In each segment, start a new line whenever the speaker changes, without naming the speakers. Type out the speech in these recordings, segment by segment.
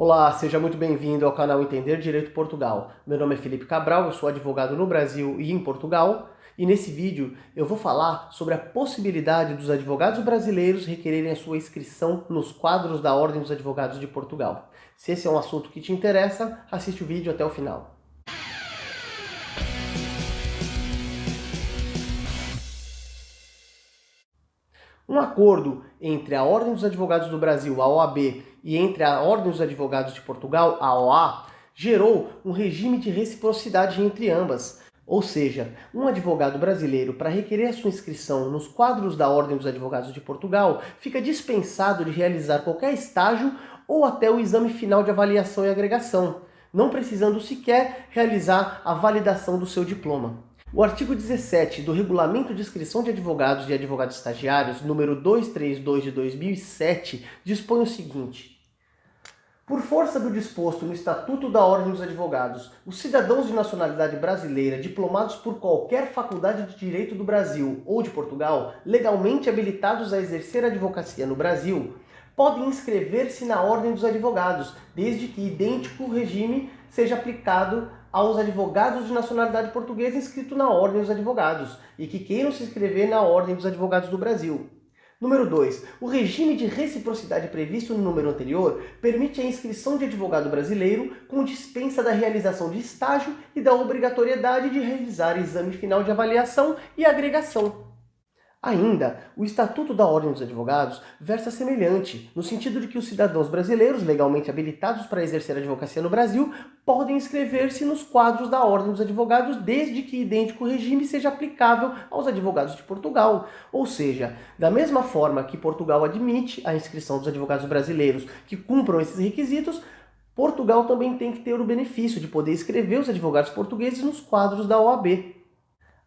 Olá, seja muito bem-vindo ao canal Entender Direito Portugal. Meu nome é Felipe Cabral, eu sou advogado no Brasil e em Portugal, e nesse vídeo eu vou falar sobre a possibilidade dos advogados brasileiros requererem a sua inscrição nos quadros da Ordem dos Advogados de Portugal. Se esse é um assunto que te interessa, assiste o vídeo até o final. Um acordo entre a Ordem dos Advogados do Brasil, a OAB, e entre a Ordem dos Advogados de Portugal, a OA, gerou um regime de reciprocidade entre ambas. Ou seja, um advogado brasileiro, para requerer a sua inscrição nos quadros da Ordem dos Advogados de Portugal, fica dispensado de realizar qualquer estágio ou até o exame final de avaliação e agregação, não precisando sequer realizar a validação do seu diploma. O artigo 17 do Regulamento de Inscrição de Advogados e Advogados Estagiários, número 232 de 2007, dispõe o seguinte: por força do disposto no Estatuto da Ordem dos Advogados, os cidadãos de nacionalidade brasileira diplomados por qualquer faculdade de direito do Brasil ou de Portugal, legalmente habilitados a exercer a advocacia no Brasil, podem inscrever-se na Ordem dos Advogados, desde que idêntico regime seja aplicado aos advogados de nacionalidade portuguesa inscritos na Ordem dos Advogados e que queiram se inscrever na Ordem dos Advogados do Brasil. Número 2. O regime de reciprocidade previsto no número anterior permite a inscrição de advogado brasileiro com dispensa da realização de estágio e da obrigatoriedade de realizar exame final de avaliação e agregação. Ainda, o Estatuto da Ordem dos Advogados versa semelhante, no sentido de que os cidadãos brasileiros legalmente habilitados para exercer a advocacia no Brasil podem inscrever-se nos quadros da Ordem dos Advogados desde que idêntico regime seja aplicável aos advogados de Portugal. Ou seja, da mesma forma que Portugal admite a inscrição dos advogados brasileiros que cumpram esses requisitos, Portugal também tem que ter o benefício de poder inscrever os advogados portugueses nos quadros da OAB.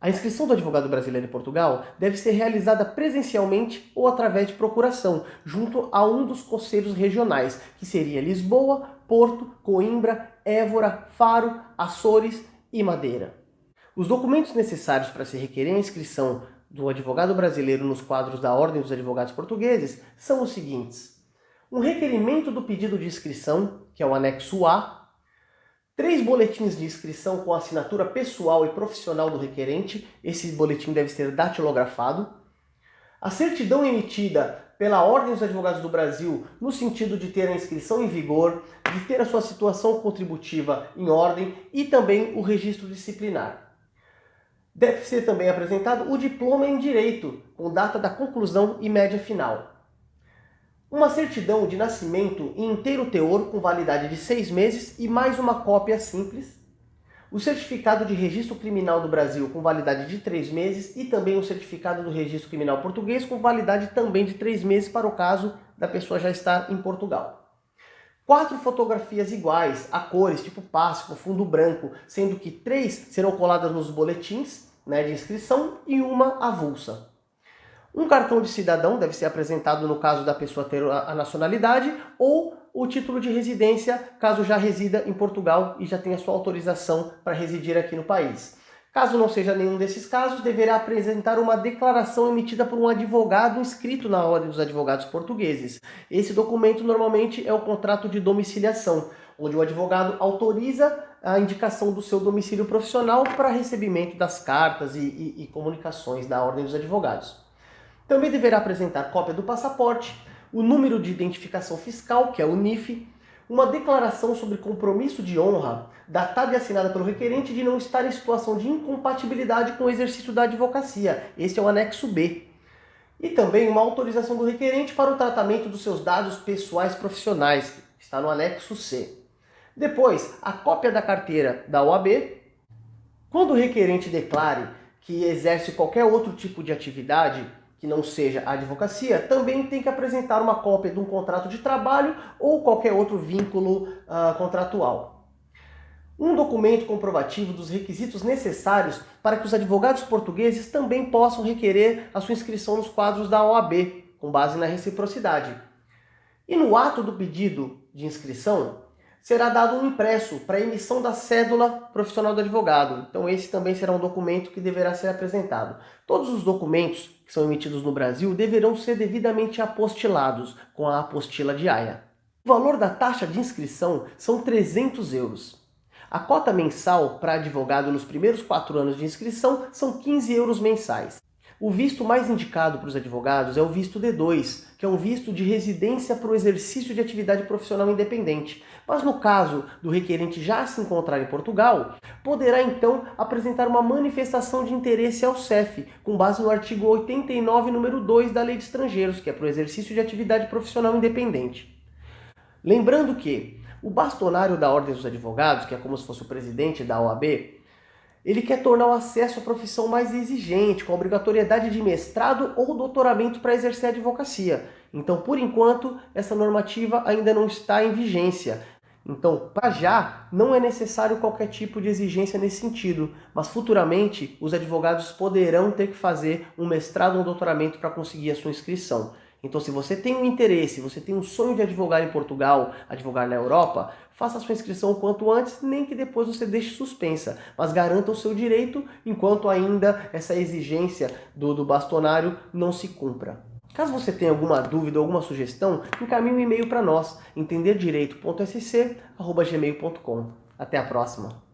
A inscrição do advogado brasileiro em Portugal deve ser realizada presencialmente ou através de procuração, junto a um dos conselhos regionais, que seria Lisboa, Porto, Coimbra, Évora, Faro, Açores e Madeira. Os documentos necessários para se requerer a inscrição do advogado brasileiro nos quadros da Ordem dos Advogados Portugueses são os seguintes: um requerimento do pedido de inscrição, que é o anexo A, 3 boletins de inscrição com assinatura pessoal e profissional do requerente, esse boletim deve ser datilografado, a certidão emitida pela Ordem dos Advogados do Brasil, no sentido de ter a inscrição em vigor, de ter a sua situação contributiva em ordem e também o registro disciplinar. Deve ser também apresentado o diploma em Direito, com data da conclusão e média final. Uma certidão de nascimento em inteiro teor com validade de 6 meses e mais uma cópia simples. O certificado de registro criminal do Brasil com validade de 3 meses e também o certificado do registro criminal português com validade também de 3 meses para o caso da pessoa já estar em Portugal. 4 fotografias iguais, a cores, tipo passe, com fundo branco, sendo que 3 serão coladas nos boletins, de inscrição e uma avulsa. Um cartão de cidadão deve ser apresentado no caso da pessoa ter a nacionalidade ou o título de residência, caso já resida em Portugal e já tenha sua autorização para residir aqui no país. Caso não seja nenhum desses casos, deverá apresentar uma declaração emitida por um advogado inscrito na Ordem dos Advogados Portugueses. Esse documento normalmente é o contrato de domiciliação, onde o advogado autoriza a indicação do seu domicílio profissional para recebimento das cartas e comunicações da Ordem dos Advogados. Também deverá apresentar cópia do passaporte, o número de identificação fiscal, que é o NIF, uma declaração sobre compromisso de honra, datada e assinada pelo requerente de não estar em situação de incompatibilidade com o exercício da advocacia. Esse é o anexo B. E também uma autorização do requerente para o tratamento dos seus dados pessoais profissionais, que está no anexo C. Depois, a cópia da carteira da OAB. Quando o requerente declare que exerce qualquer outro tipo de atividade, que não seja a advocacia, também tem que apresentar uma cópia de um contrato de trabalho ou qualquer outro vínculo contratual. Um documento comprovativo dos requisitos necessários para que os advogados portugueses também possam requerer a sua inscrição nos quadros da OAB, com base na reciprocidade. E no ato do pedido de inscrição, será dado um impresso para a emissão da cédula profissional do advogado. Então esse também será um documento que deverá ser apresentado. Todos os documentos que são emitidos no Brasil deverão ser devidamente apostilados com a apostila de Haia. O valor da taxa de inscrição são 300 euros. A cota mensal para advogado nos primeiros 4 anos de inscrição são 15 euros mensais. O visto mais indicado para os advogados é o visto D2, que é um visto de residência para o exercício de atividade profissional independente. Mas no caso do requerente já se encontrar em Portugal, poderá então apresentar uma manifestação de interesse ao CEF, com base no artigo 89, número 2 da Lei de Estrangeiros, que é para o exercício de atividade profissional independente. Lembrando que o bastonário da Ordem dos Advogados, que é como se fosse o presidente da OAB, ele quer tornar o acesso à profissão mais exigente, com a obrigatoriedade de mestrado ou doutoramento para exercer a advocacia. Então, por enquanto, essa normativa ainda não está em vigência. Então, para já, não é necessário qualquer tipo de exigência nesse sentido, mas futuramente os advogados poderão ter que fazer um mestrado ou um doutoramento para conseguir a sua inscrição. Então, se você tem um interesse, você tem um sonho de advogar em Portugal, advogar na Europa, faça a sua inscrição o quanto antes, nem que depois você deixe suspensa, mas garanta o seu direito enquanto ainda essa exigência do bastonário não se cumpra. Caso você tenha alguma dúvida ou alguma sugestão, encaminhe um e-mail para nós, entenderdireito.sc@gmail.com. Até a próxima!